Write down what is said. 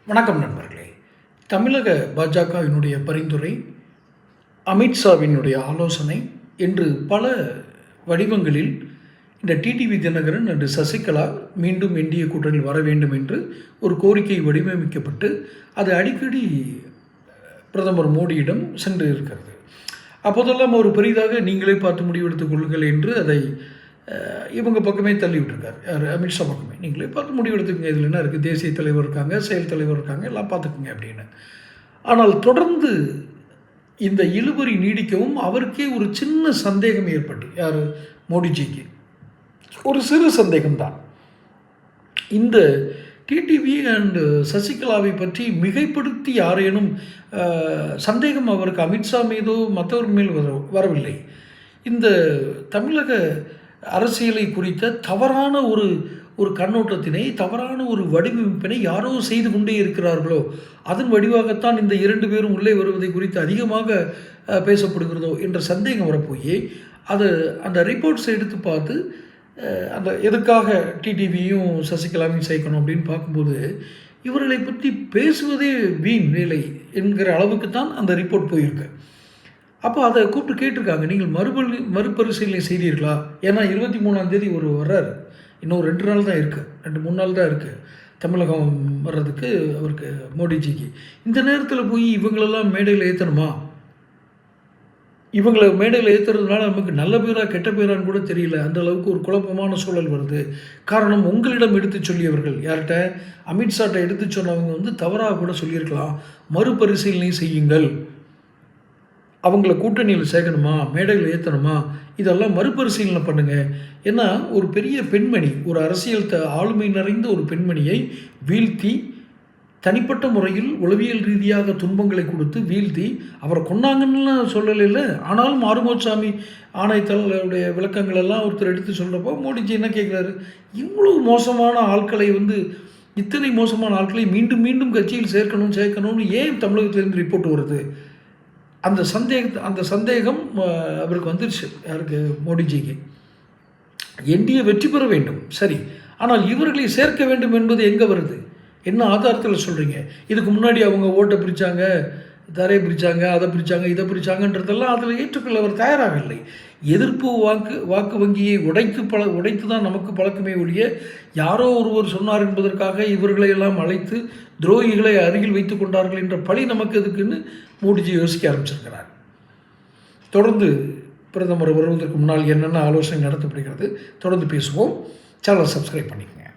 வணக்கம் நண்பர்களே. தமிழக பாஜகவினுடைய பரிந்துரை, அமித்ஷாவினுடைய ஆலோசனை என்று பல வடிவங்களில் இந்த டிடிவி தினகரன் அன்று சசிகலா மீண்டும் என்டிஏ கூட்டணியில் வர வேண்டும் என்று ஒரு கோரிக்கை வடிவமைக்கப்பட்டு அது அடிக்கடி பிரதமர் மோடியிடம் சென்று இருக்கிறது. அப்போதெல்லாம் ஒரு பெரிதாக நீங்களே பார்த்து முடிவெடுத்துக் கொள்ளுங்கள் என்று அதை இவங்க பக்கமே தள்ளி விட்டுருக்காரு. யார்? அமித்ஷா பக்கமே. நீங்களே பார்த்து முடிவெடுத்துக்கங்க, இதில் என்ன இருக்குது, தேசிய தலைவர் இருக்காங்க, செயல் தலைவர் இருக்காங்க, எல்லாம் பார்த்துக்குங்க அப்படின்னு. ஆனால் தொடர்ந்து இந்த இழுபறி நீடிக்கவும் அவருக்கே ஒரு சின்ன சந்தேகம் ஏற்பட்டு, யார்? மோடிஜிக்கு ஒரு சிறு சந்தேகம்தான். இந்த டிடிவி அண்டு சசிகலாவை பற்றி மிகைப்படுத்தி யாரேனும் சந்தேகம் அவருக்கு அமித்ஷா மீதோ மற்றவர் மேல் வரவில்லை. இந்த தமிழக அரசியலை குறித்த தவறான ஒரு கண்ணோட்டத்தினை, தவறான ஒரு வடிவமைப்பினை யாரோ செய்து கொண்டே இருக்கிறார்களோ, அதன் வடிவாகத்தான் இந்த இரண்டு பேரும் உள்ளே வருவதை குறித்து அதிகமாக பேசப்படுகிறதோ என்ற சந்தேகம் வரப்போய் அந்த ரிப்போர்ட்ஸை எடுத்து பார்த்து அந்த எதுக்காக டிடிவியும் சசிகலாவையும் சேர்க்கணும் அப்படின்னு பார்க்கும்போது இவர்களை பற்றி பேசுவதே வீண் வேலை என்கிற அளவுக்கு தான் அந்த ரிப்போர்ட் போயிருக்கு. அப்போ அதை கூப்பிட்டு கேட்டிருக்காங்க, நீங்கள் மறுபரிசீலனை செய்தீர்களா? ஏன்னா 23ஆம் தேதி ஒரு வர்றாரு, இன்னும் 2 நாள் தான் இருக்குது, 2-3 நாள் தான் இருக்குது தமிழகம் வர்றதுக்கு அவருக்கு, மோடிஜிக்கு. இந்த நேரத்தில் போய் இவங்களெல்லாம் மேடையில் ஏற்றணுமா? இவங்களை மேடையில் ஏற்றுறதுனால நமக்கு நல்ல பேரா கெட்ட பேரான்னு கூட தெரியல, அந்த அளவுக்கு ஒரு குழப்பமான சூழல் வருது. காரணம், உங்களிடம் எடுத்து சொல்லியவர்கள் யார்கிட்ட? அமித்ஷாட்ட எடுத்து சொன்னவங்க தவறாக கூட சொல்லியிருக்கலாம். மறுபரிசீலனை செய்யுங்கள், அவங்கள கூட்டணியில் சேர்க்கணுமா, மேடையில் ஏற்றணுமா, இதெல்லாம் மறுபரிசீலனை பண்ணுங்கள். ஏன்னா ஒரு பெரிய பெண்மணி, ஒரு அரசியல் ஆளுமை நிறைந்த ஒரு பெண்மணியை வீழ்த்தி, தனிப்பட்ட முறையில் உளவியல் ரீதியாக துன்பங்களை கொடுத்து வீழ்த்தி, அவரை கொண்டாங்கன்னு சொல்லலை. ஆனாலும் ஆறுமுகசாமி ஆணையத்தலுடைய விளக்கங்கள் எல்லாம் ஒருத்தர் எடுத்து சொல்கிறப்போ மோடிஜி என்ன கேட்குறாரு? இவ்வளவு மோசமான ஆட்களை இத்தனை மோசமான ஆட்களை மீண்டும் மீண்டும் கட்சியில் சேர்க்கணும்னு ஏன் தமிழகத்திலேருந்து ரிப்போர்ட் வருது? அந்த சந்தேகம் அவருக்கு வந்துருச்சு. யாருக்கு? மோடிஜிக்கு. என்டிஏ வெற்றி பெற வேண்டும், சரி, ஆனால் இவர்களை சேர்க்க வேண்டும் என்பது எங்கே வருது? என்ன ஆதாரத்தில் சொல்கிறீங்க? இதுக்கு முன்னாடி அவங்க ஓட்டை பிரித்தாங்க, தரையை பிரித்தாங்க, அதை பிரித்தாங்க, இதை பிரித்தாங்கன்றதெல்லாம் அதில் ஏற்றுக்கொள்ள அவர் தயாராகவில்லை. எதிர்ப்பு வாக்கு வங்கியை உடைத்து தான் நமக்கு பழக்கமே ஒழிய, யாரோ ஒருவர் சொன்னார் என்பதற்காக இவர்களை எல்லாம் அழைத்து துரோகிகளை அருகில் வைத்து கொண்டார்கள் என்ற பழி நமக்கு எதுக்குன்னு மோடிஜி யோசிக்க ஆரம்பிச்சிருக்கிறார். தொடர்ந்து பிரதமர் வருவதற்கு முன்னால் என்னென்ன ஆலோசனை நடத்தப்படுகிறது தொடர்ந்து பேசுவோம். சேனலை சப்ஸ்கிரைப் பண்ணிக்கோங்க.